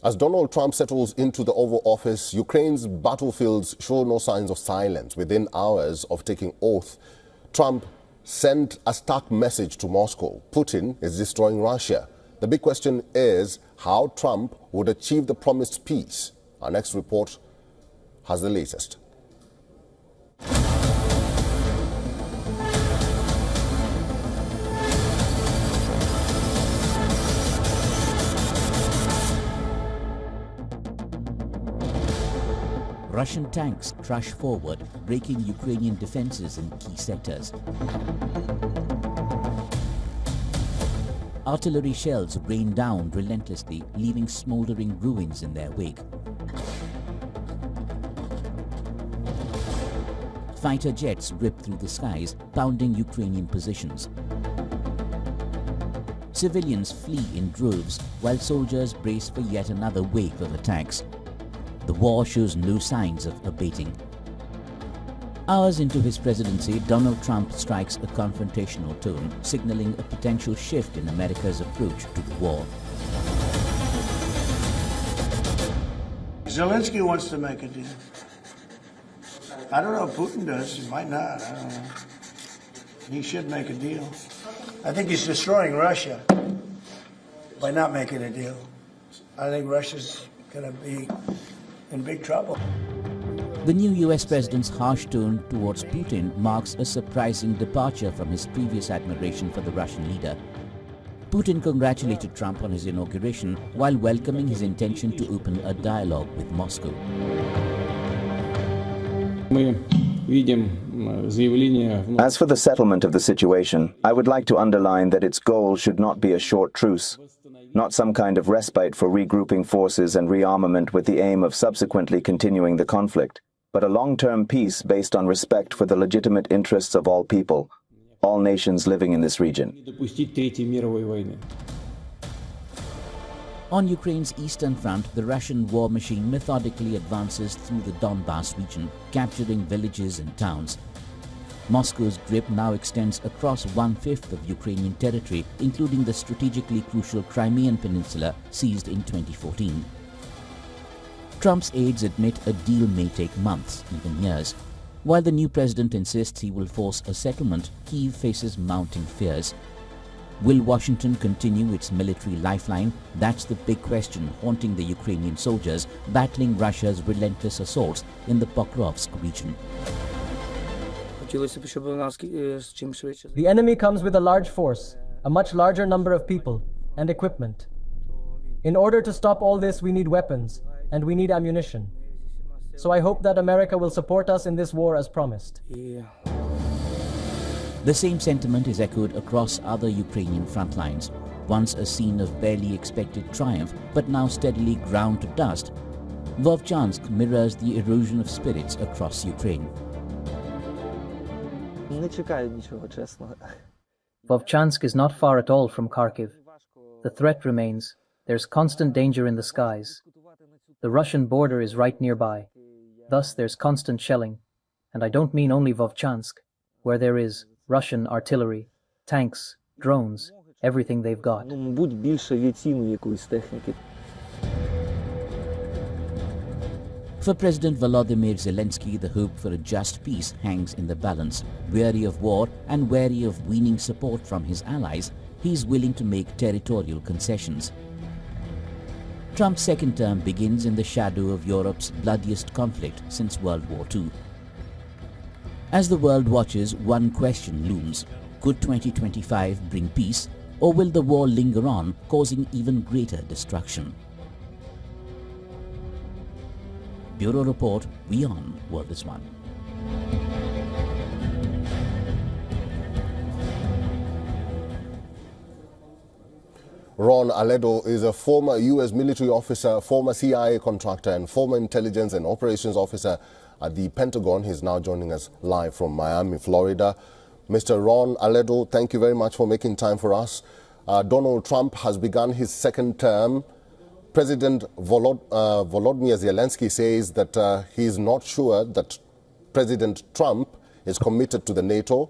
As Donald Trump settles into the Oval Office, Ukraine's battlefields show no signs of silence. Within hours of taking oath, Trump sent a stark message to Moscow. Putin is destroying Russia. The big question is how Trump would achieve the promised peace. Our next report has the latest. Russian tanks crush forward, breaking Ukrainian defenses in key sectors. Artillery shells rain down relentlessly, leaving smoldering ruins in their wake. Fighter jets rip through the skies, pounding Ukrainian positions. Civilians flee in droves, while soldiers brace for yet another wave of attacks. The war shows no signs of abating. Hours into his presidency, Donald Trump strikes a confrontational tone, signaling a potential shift in America's approach to the war. Zelensky wants to make a deal. I don't know if Putin does. He might not. I don't know. He should make a deal. I think he's destroying Russia by not making a deal. I think Russia's going to be in big trouble. The new US president's harsh tone towards Putin marks a surprising departure from his previous admiration for the Russian leader. Putin congratulated Trump on his inauguration while welcoming his intention to open a dialogue with Moscow. As for the settlement of the situation, I would like to underline that its goal should not be a short truce, not some kind of respite for regrouping forces and rearmament with the aim of subsequently continuing the conflict, but a long-term peace based on respect for the legitimate interests of all people, all nations living in this region. On Ukraine's eastern front, the Russian war machine methodically advances through the Donbas region, capturing villages and towns. Moscow's grip now extends across one-fifth of Ukrainian territory, including the strategically crucial Crimean Peninsula seized in 2014. Trump's aides admit a deal may take months, even years. While the new president insists he will force a settlement, Kyiv faces mounting fears. Will Washington continue its military lifeline? That's the big question haunting the Ukrainian soldiers battling Russia's relentless assaults in the Pokrovsk region. The enemy comes with a large force, a much larger number of people, and equipment. In order to stop all this, we need weapons, and we need ammunition. So I hope that America will support us in this war as promised. The same sentiment is echoed across other Ukrainian front lines. Once a scene of barely expected triumph, but now steadily ground to dust, Vovchansk mirrors the erosion of spirits across Ukraine. Vovchansk is not far at all from Kharkiv. The threat remains. There's constant danger in the skies. The Russian border is right nearby. Thus there's constant shelling. And I don't mean only Vovchansk, where there is Russian artillery, tanks, drones, everything they've got. For President Volodymyr Zelensky, the hope for a just peace hangs in the balance. Weary of war and wary of weaning support from his allies, he's willing to make territorial concessions. Trump's second term begins in the shadow of Europe's bloodiest conflict since World War II. As the world watches, one question looms. Could 2025 bring peace, or will the war linger on, causing even greater destruction? Bureau Report, WION World is One. Ron Aledo is a former U.S. military officer, former CIA contractor, and former intelligence and operations officer at the Pentagon. He's now joining us live from Miami, Florida. Mr. Ron Aledo, thank you very much for making time for us. Donald Trump has begun his second term. President Volodymyr Zelensky says that he is not sure that President Trump is committed to the NATO.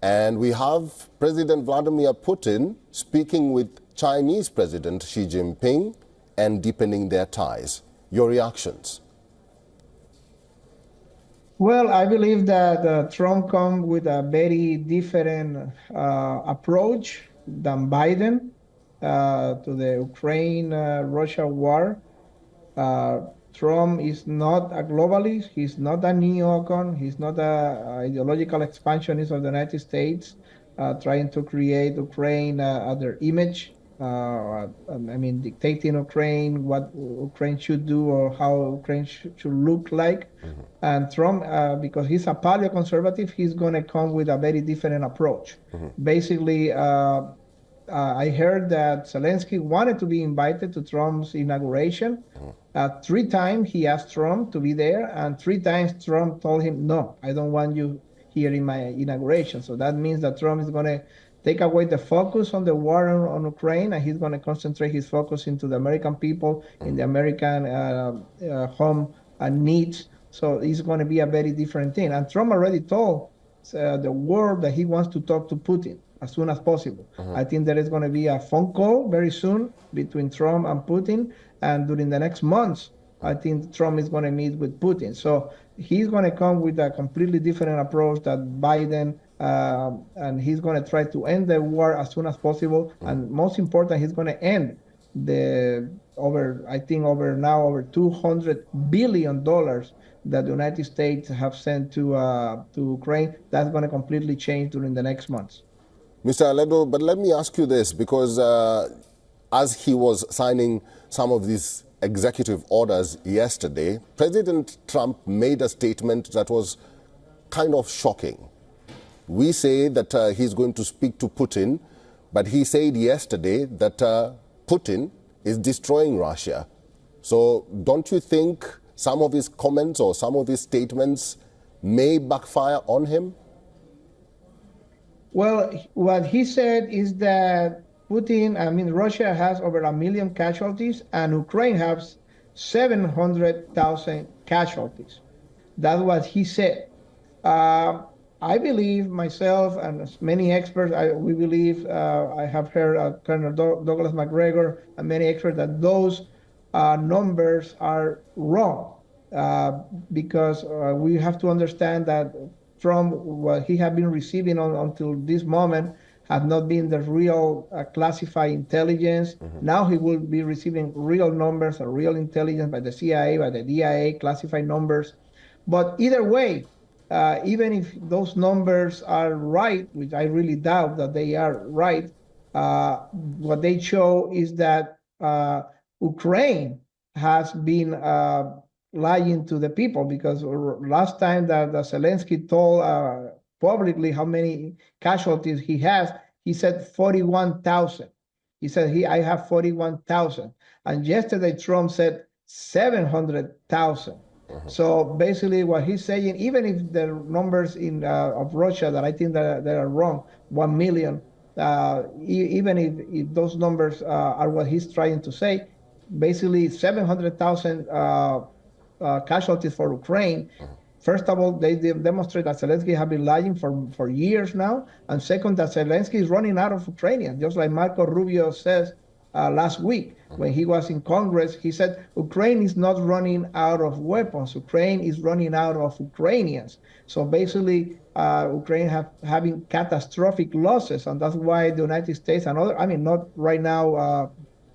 And we have President Vladimir Putin speaking with Chinese President Xi Jinping and deepening their ties. Your reactions? Well, I believe that Trump comes with a very different approach than Biden to the Ukraine-Russia war. Trump is not a globalist. He's not a neocon. He's not an ideological expansionist of the United States, trying to create Ukraine their image. Dictating Ukraine, what Ukraine should do or how Ukraine should look like. Mm-hmm. And Trump, because he's a paleoconservative, he's going to come with a very different approach. Mm-hmm. Basically, I heard that Zelensky wanted to be invited to Trump's inauguration. Mm-hmm. 3 times he asked Trump to be there, and 3 times Trump told him, no, I don't want you here in my inauguration. So that means that Trump is going to take away the focus on the war on Ukraine, and he's going to concentrate his focus into the American people, in the American home needs. So it's going to be a very different thing. And Trump already told the world that he wants to talk to Putin as soon as possible. Uh-huh. I think there is going to be a phone call very soon between Trump and Putin, and during the next months, I think Trump is going to meet with Putin. So he's going to come with a completely different approach than Biden, and he's going to try to end the war as soon as possible. Mm-hmm. And most important, he's going to end the over $200 billion that the United States have sent to Ukraine. That's going to completely change during the next months. Mr. Aledo, but let me ask you this, because as he was signing some of these executive orders yesterday, President Trump made a statement that was kind of shocking. We say that he's going to speak to Putin, but he said yesterday that Putin is destroying Russia. So don't you think some of his comments or some of his statements may backfire on him? Well, what he said is that Russia has over 1 million casualties, and Ukraine has 700,000 casualties. That's what he said. I believe myself and many experts, we believe, I have heard Colonel Douglas McGregor and many experts that those numbers are wrong, because we have to understand that Trump, what he had been receiving until this moment, have not been the real classified intelligence. Mm-hmm. Now he will be receiving real numbers or real intelligence by the CIA, by the DIA, classified numbers. But either way, even if those numbers are right, which I really doubt that they are right, what they show is that Ukraine has been lying to the people, because last time that Zelensky told publicly how many casualties he has, he said 41,000. He said, I have 41,000. And yesterday Trump said 700,000. Uh-huh. So basically what he's saying, even if the numbers of Russia that I think that they are wrong, 1 million, even if those numbers are what he's trying to say, basically 700,000 casualties for Ukraine. Uh-huh. First of all, they demonstrate that Zelensky has been lying for years now. And second, that Zelensky is running out of Ukrainians, just like Marco Rubio says last week when he was in Congress. He said, Ukraine is not running out of weapons. Ukraine is running out of Ukrainians. So basically, Ukraine having catastrophic losses. And that's why the United States and not right now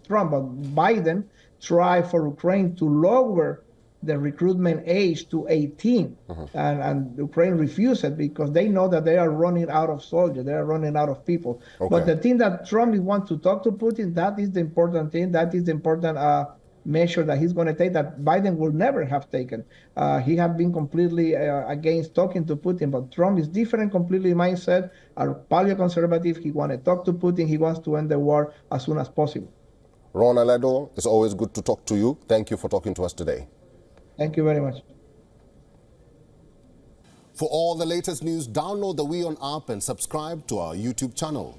Trump, but Biden tried for Ukraine to lower the recruitment age to 18, and Ukraine refused it because they know that they are running out of soldiers, they are running out of people. Okay. But the thing that Trump wants to talk to Putin, that is the important thing, that is the important measure that he's going to take that Biden will never have taken. He has been completely against talking to Putin, but Trump is different completely mindset, a paleoconservative. He wants to talk to Putin, he wants to end the war as soon as possible. Ron Aledo, it's always good to talk to you. Thank you for talking to us today. Thank you very much. For all the latest news, download the WION app and subscribe to our YouTube channel.